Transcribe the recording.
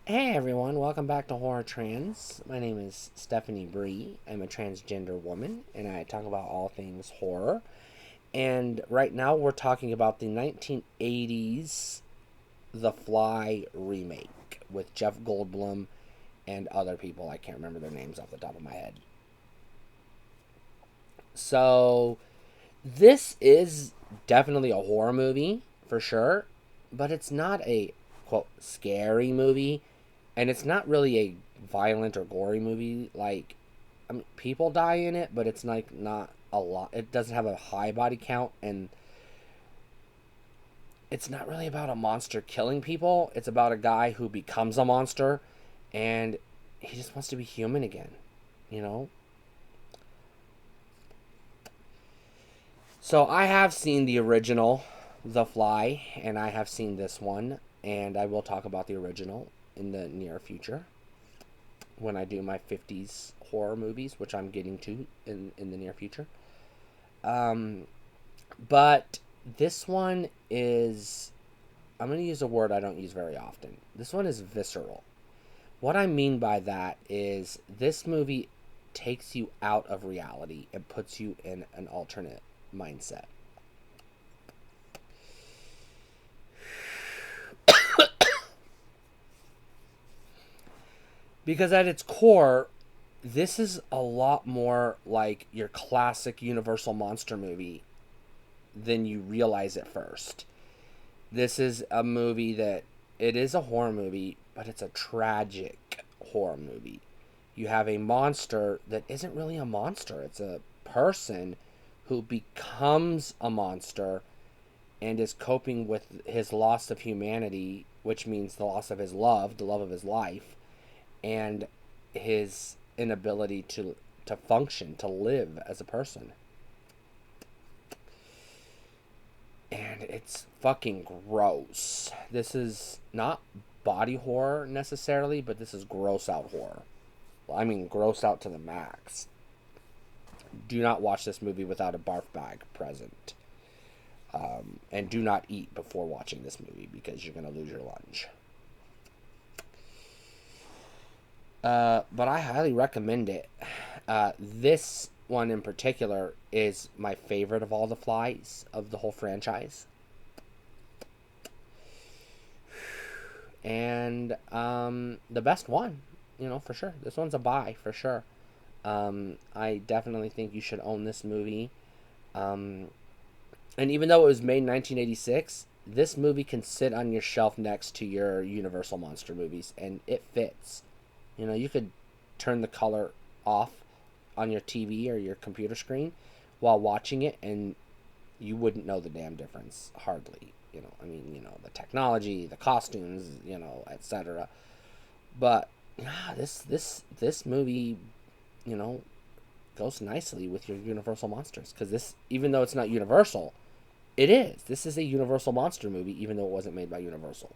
Hey everyone, welcome back to Horror Trans. My name is Stephanie Bree. I'm a transgender woman and I talk about all things horror. And right now we're talking about the 1980s The Fly remake with Jeff Goldblum and other people. I can't remember their names off the top of my head. So, this is definitely a horror movie for sure, but it's not a quote scary movie, and it's not really a violent or gory movie. Like, I mean, people die in it, but it's like not a lot. It doesn't have a high body count, and it's not really about a monster killing people. It's about a guy who becomes a monster, and he just wants to be human again. You know. So I have seen the original, The Fly, and I have seen this one, and I will talk about the original in the near future when I do my 50s horror movies, which I'm getting to in the near future. Um, but this one is, I'm going to use a word I don't use very often. This one is visceral. What I mean by that is this movie takes you out of reality and puts you in an alternate mindset. Because at its core, this is a lot more like your classic Universal monster movie than you realize at first. This is a movie that it is a horror movie, but it's a tragic horror movie. You have a monster that isn't really a monster, it's a person who becomes a monster and is coping with his loss of humanity, which means the loss of his love, the love of his life, and his inability to function, to live as a person. And it's fucking gross. This is not body horror necessarily, but this is gross out horror. I mean, gross out to the max. Do not watch this movie without a barf bag present. And do not eat before watching this movie because you're going to lose your lunch. But I highly recommend it. This one in particular is my favorite of all the Flies of the whole franchise. And the best one, for sure. This one's a buy, for sure. I definitely think you should own this movie. And even though it was made in 1986, this movie can sit on your shelf next to your Universal Monster movies, and it fits. You could turn the color off on your TV or your computer screen while watching it, and you wouldn't know the damn difference, hardly. The technology, the costumes, etc. But yeah, this movie, you know, goes nicely with your Universal monsters because this, even though it's not Universal, it is. This is a Universal monster movie, even though it wasn't made by Universal.